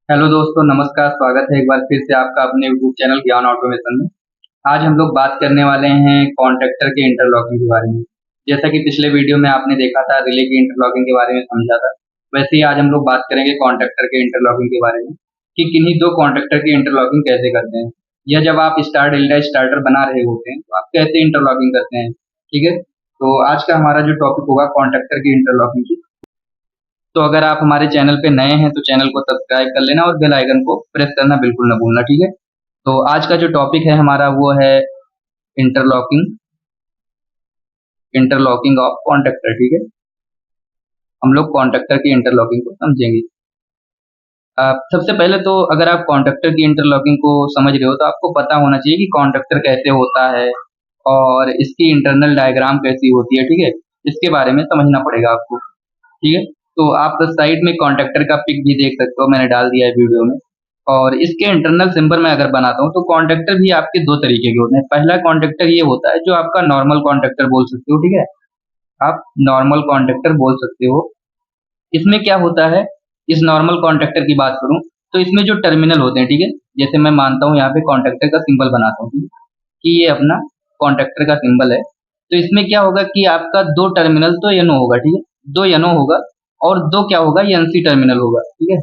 Hello दोस्तों, नमस्कार। स्वागत है एक बार फिर से आपका अपने यूट्यूब चैनल ज्ञान ऑटोमेशन में। आज हम लोग बात करने वाले हैं कॉन्ट्रैक्टर के इंटरलॉकिंग के बारे में। जैसा कि पिछले वीडियो में आपने देखा था, रिले की इंटरलॉकिंग के बारे में समझा था, वैसे ही आज हम लोग बात करेंगे कॉन्ट्रैक्टर के इंटरलॉकिंग के बारे में कि किन्हीं दो कॉन्ट्रैक्टर की इंटरलॉकिंग कैसे करते हैं। या जब आप स्टार डेल्टा स्टार्टर बना रहे होते हैं तो आप कैसे इंटरलॉकिंग करते हैं। ठीक है, तो आज का हमारा जो टॉपिक होगा कॉन्ट्रैक्टर की इंटरलॉकिंग की। तो अगर आप हमारे चैनल पे नए हैं तो चैनल को सब्सक्राइब कर लेना और बेल आइकन को प्रेस करना बिल्कुल ना भूलना। ठीक है, तो आज का जो टॉपिक है हमारा वो है इंटरलॉकिंग इंटरलॉकिंग ऑफ कॉन्ट्रैक्टर। ठीक है, हम लोग कॉन्ट्रैक्टर की इंटरलॉकिंग को समझेंगे। सबसे पहले तो अगर आप कॉन्ट्रैक्टर की इंटरलॉकिंग को समझ रहे हो तो आपको पता होना चाहिए कि कॉन्ट्रैक्टर कैसे होता है और इसकी इंटरनल डायग्राम कैसी होती है। ठीक है, इसके बारे में समझना पड़ेगा आपको। ठीक है, तो आप साइड में कॉन्ट्रैक्टर का पिक भी देख सकते हो, मैंने डाल दिया है वीडियो में। और इसके इंटरनल सिंबल मैं अगर बनाता हूँ तो कॉन्ट्रैक्टर भी आपके दो तरीके के होते हैं। पहला कॉन्ट्रैक्टर ये होता है जो आपका नॉर्मल कॉन्ट्रैक्टर बोल सकते हो। ठीक है, आप नॉर्मल कॉन्ट्रैक्टर बोल सकते हो। इसमें क्या होता है, इस नॉर्मल कॉन्ट्रैक्टर की बात करूं तो इसमें जो टर्मिनल होते हैं, ठीक है, जैसे मैं मानता हूं यहाँ पे कॉन्ट्रैक्टर का सिंबल बनाता हूँ, ठीक है, कि ये अपना कॉन्ट्रैक्टर का सिंबल है। तो इसमें क्या होगा कि आपका दो टर्मिनल तो एनो होगा। ठीक है, दो एनो होगा और दो क्या होगा, एनसी टर्मिनल होगा। ठीक है,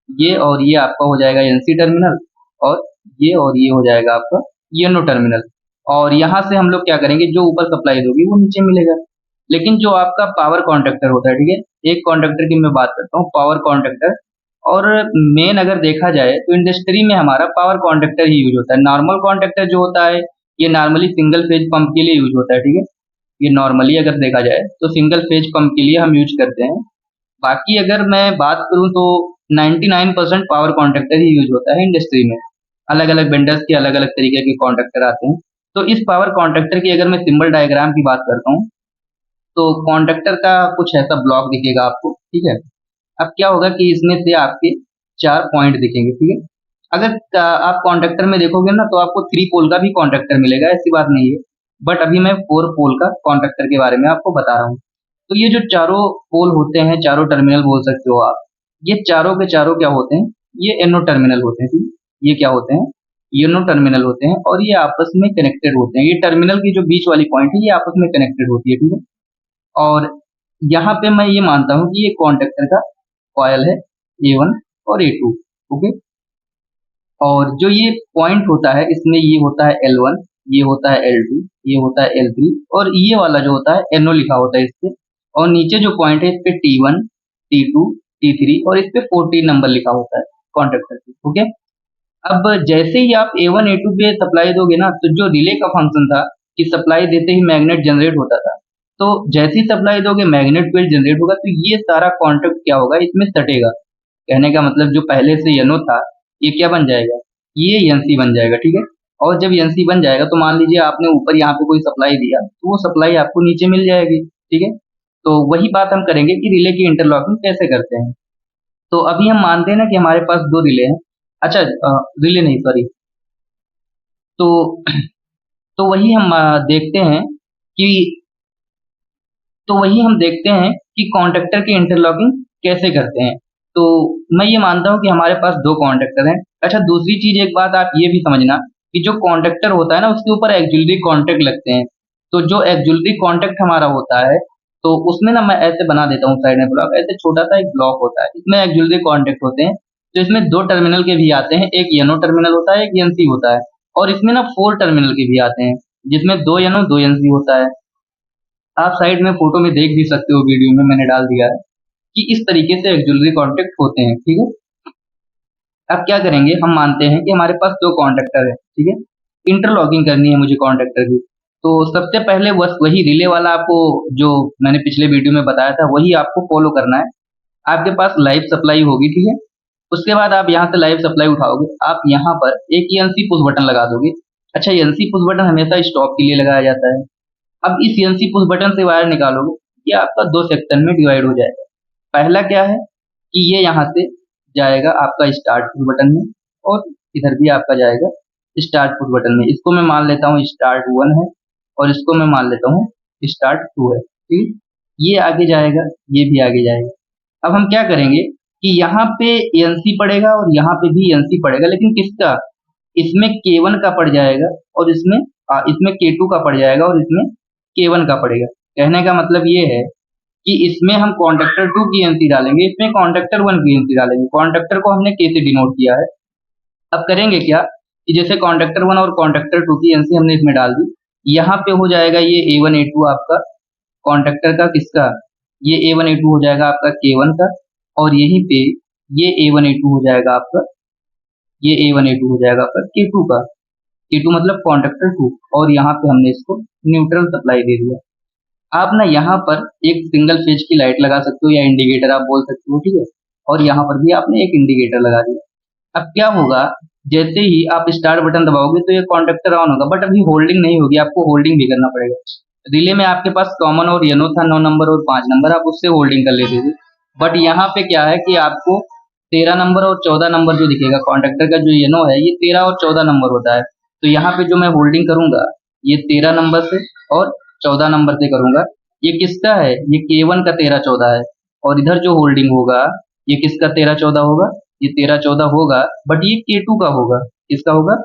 ये और ये आपका हो जाएगा एनसी टर्मिनल और ये हो जाएगा आपका एनो टर्मिनल। और यहाँ से हम लोग क्या करेंगे, जो ऊपर सप्लाई होगी वो नीचे मिलेगा। लेकिन जो आपका पावर कॉन्ट्रैक्टर होता है, ठीक है, एक कॉन्ट्रैक्टर की मैं बात करता हूँ, पावर कॉन्ट्रैक्टर। और मेन अगर देखा जाए तो इंडस्ट्री में हमारा पावर कॉन्ट्रैक्टर ही यूज होता है। नॉर्मल कॉन्ट्रैक्टर जो होता है ये नॉर्मली सिंगल फेज पंप के लिए यूज होता है। ठीक है, ये नॉर्मली अगर देखा जाए तो सिंगल फेज पंप के लिए हम यूज करते हैं। बाकी अगर मैं बात करूं तो 99% पावर कॉन्ट्रैक्टर ही यूज होता है इंडस्ट्री में। अलग अलग वेंडर्स के अलग अलग तरीके के कॉन्ट्रैक्टर आते हैं। तो इस पावर कॉन्ट्रैक्टर की अगर मैं सिंबल डायग्राम की बात करता हूँ तो कॉन्ट्रैक्टर का कुछ ऐसा ब्लॉक दिखेगा आपको। ठीक है, अब क्या होगा कि इसमें से आपके चार पॉइंट दिखेंगे। ठीक है, अगर आप कॉन्ट्रैक्टर में देखोगे ना तो आपको थ्री पोल का भी कॉन्ट्रैक्टर मिलेगा, ऐसी बात नहीं है। बट अभी मैं फोर पोल का कॉन्ट्रैक्टर के बारे में आपको बता रहा हूँ। तो ये जो चारों पोल होते हैं, चारों टर्मिनल बोल सकते हो आप, ये चारों के चारों क्या होते हैं, ये एनो टर्मिनल होते हैं। ठीक है? ये क्या होते हैं, एनो टर्मिनल होते हैं और ये आपस में कनेक्टेड होते हैं। ये टर्मिनल की जो बीच वाली पॉइंट है ये आपस में कनेक्टेड होती है। ठीक है, और यहाँ पे मैं ये मानता हूँ कि ये कॉन्ट्रैक्टर का कॉयल है A1 और A2। ओके, और जो ये पॉइंट होता है इसमें ये होता है L1, ये होता है L2, ये होता है L3 और ये वाला जो होता है NO लिखा होता है इस पे। और नीचे जो पॉइंट है इस पे T1, T2, T3 और इस पे 14 नंबर लिखा होता है कॉन्ट्रैक्टर पे। ओके, अब जैसे ही आप A1 A2 पे सप्लाई दोगे ना तो जो रिले का फंक्शन था कि सप्लाई देते ही मैग्नेट जनरेट होता था, तो जैसे ही सप्लाई दोगे मैग्नेट फील्ड जनरेट होगा, तो ये सारा कॉन्ट्रैक्ट क्या होगा, इसमें सटेगा। कहने का मतलब जो पहले से एनो था ये क्या बन जाएगा, ये एनसी बन जाएगा। ठीक है, और जब एनसी बन जाएगा तो मान लीजिए आपने ऊपर यहाँ पे कोई सप्लाई दिया तो वो सप्लाई आपको नीचे मिल जाएगी। ठीक है, तो वही बात हम करेंगे कि रिले की इंटरलॉकिंग कैसे करते हैं। तो अभी हम मानते हैं ना कि हमारे पास दो रिले हैं। अच्छा, रिले नहीं, सॉरी। तो तो वही हम देखते हैं कि तो वही हम देखते हैं कि कॉन्ट्रैक्टर की इंटरलॉकिंग कैसे करते हैं। तो मैं ये मानता हूँ कि हमारे पास दो कॉन्ट्रैक्टर हैं। अच्छा, दूसरी चीज एक बात आप ये भी समझना कि जो कॉन्ट्रैक्टर होता है ना उसके ऊपर एक्जुलरी कॉन्ट्रैक्ट लगते हैं। तो जो एक्जुलरी कॉन्ट्रैक्ट हमारा होता है तो उसमें ना मैं ऐसे बना देता हूँ साइड में ब्लॉक, ऐसे छोटा सा एक ब्लॉक होता है, इसमें एक्जुलरी कॉन्ट्रैक्ट होते हैं। तो इसमें दो टर्मिनल के भी आते हैं, एक एनो टर्मिनल होता है, एक एनसी होता है। और इसमें ना फोर टर्मिनल के भी आते हैं जिसमें दो एनो दो एनसी होता है। आप साइड में फोटो में देख भी सकते हो, वीडियो में मैंने डाल दिया है कि इस तरीके से एक्जुलरी कॉन्ट्रैक्ट होते हैं। ठीक है, अब क्या करेंगे, हम मानते हैं कि हमारे पास दो कॉन्ट्रैक्टर है। ठीक है, इंटरलॉकिंग करनी है मुझे कॉन्ट्रैक्टर की। तो सबसे पहले बस वही रिले वाला आपको जो मैंने पिछले वीडियो में बताया था वही आपको फॉलो करना है। आपके पास लाइव सप्लाई होगी। ठीक है, उसके बाद आप यहाँ से लाइव सप्लाई उठाओगे, आप यहाँ पर एक एनसी पुश बटन लगा दोगे। अच्छा, एनसी पुश बटन हमेशा स्टॉप के लिए लगाया जाता है। अब इस एनसी पुश बटन से वायर निकालोगे, ये आपका दो सेक्शन में डिवाइड हो जाएगा। पहला क्या है कि ये यहाँ से जाएगा आपका स्टार्ट पुश बटन में और इधर भी आपका जाएगा स्टार्ट पुश बटन में। इसको मैं मान लेता हूँ स्टार्ट 1 है और इसको मैं मान लेता हूँ स्टार्ट 2 है। ठीक, ये आगे जाएगा, ये भी आगे जाएगा। अब हम क्या करेंगे, कि यहाँ पे एनसी पड़ेगा और यहाँ पे भी एनसी पड़ेगा, लेकिन किसका, इसमें K1 का पड़ जाएगा और इसमें K2 का पड़ जाएगा और इसमें K1 का पड़ेगा। कहने का मतलब ये है कि इसमें हम कॉन्डक्टर 2 की एनसी डालेंगे, इसमें कॉन्डक्टर 1 की एनसी डालेंगे। कॉन्डक्टर को हमने K से डिनोट किया है। अब करेंगे क्या कि जैसे कॉन्डक्टर 1 और कॉन्डक्टर 2 की एनसी हमने इसमें डाल दी, यहाँ पे हो जाएगा ये A1 A2 आपका कॉन्डक्टर का किसका, ये A1 A2 हो जाएगा आपका K1 का, और यहीं पे ये A1 A2 हो जाएगा आपका, ये A1 A2 हो जाएगा आपका K2 का। K2 मतलब कॉन्डक्टर 2, और यहाँ पे हमने इसको न्यूट्रल सप्लाई दे दिया। आप ना यहाँ पर एक सिंगल फेज की लाइट लगा सकते हो या इंडिकेटर आप बोल सकते हो, ठीक है। और यहाँ पर भी आपने एक इंडिकेटर लगा दिया। अब क्या होगा, जैसे ही आप स्टार्ट बटन दबाओगे तो ये कॉन्डक्टर ऑन होगा, बट अभी होल्डिंग नहीं होगी, आपको होल्डिंग भी करना पड़ेगा। रिले में आपके पास कॉमन और येनो था 9 नंबर और 5 नंबर, आप उससे होल्डिंग कर लेते थे। बट यहाँ पे क्या है कि आपको 13 नंबर और 14 नंबर जो दिखेगा, कॉन्डक्टर का जो येनो है ये 13 और 14 नंबर होता है। तो यहाँ पे जो मैं होल्डिंग करूंगा ये 13 नंबर से और 14 नंबर से करूंगा। ये किसका है, ये K1 का 13 14 है। और इधर जो होल्डिंग होगा ये किसका 13 14 होगा, ये 13 14 होगा, बट ये K2 का होगा। किसका होगा,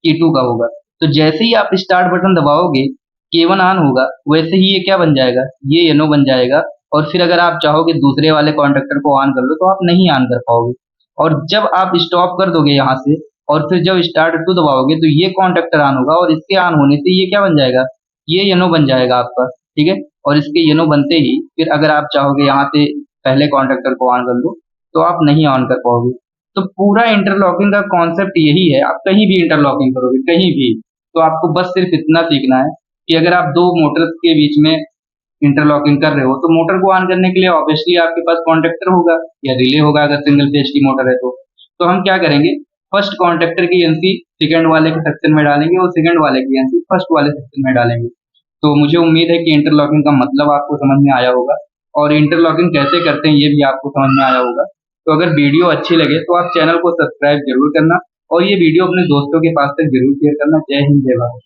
K2 का होगा। तो जैसे ही आप स्टार्ट बटन दबाओगे K1 ऑन होगा, वैसे ही ये क्या बन जाएगा, ये येनो बन जाएगा। और फिर अगर आप चाहोगे दूसरे वाले कॉन्डक्टर को ऑन कर लो तो आप नहीं ऑन कर पाओगे। और जब आप स्टॉप कर दोगे यहाँ से और फिर जब स्टार्ट टू दबाओगे तो ये कॉन्डक्टर ऑन होगा, और इसके ऑन होने से ये क्या बन जाएगा, ये येनो बन जाएगा आपका, ठीक है। और इसके येनो बनते ही फिर अगर आप चाहोगे यहाँ से पहले कॉन्डक्टर को ऑन कर लो तो आप नहीं ऑन कर पाओगे। तो पूरा इंटरलॉकिंग का कॉन्सेप्ट यही है। आप कहीं भी इंटरलॉकिंग करोगे कहीं भी, तो आपको बस सिर्फ इतना सीखना है कि अगर आप दो मोटर्स के बीच में इंटरलॉकिंग कर रहे हो तो मोटर को ऑन करने के लिए ऑब्वियसली आपके पास कॉन्डक्टर होगा या रिले होगा, अगर सिंगल फेज की मोटर है तो हम क्या करेंगे, फर्स्ट कॉन्डक्टर की एनसी सेकंड वाले के सेक्शन में डालेंगे और सेकंड वाले की एनसी फर्स्ट वाले सेक्शन में डालेंगे। तो मुझे उम्मीद है कि इंटरलॉकिंग का मतलब आपको समझ में आया होगा, और इंटरलॉकिंग कैसे करते हैं ये भी आपको समझ में आया होगा। तो अगर वीडियो अच्छी लगे तो आप चैनल को सब्सक्राइब जरूर करना, और ये वीडियो अपने दोस्तों के पास तक जरूर शेयर करना। जय हिंद, जय भारत।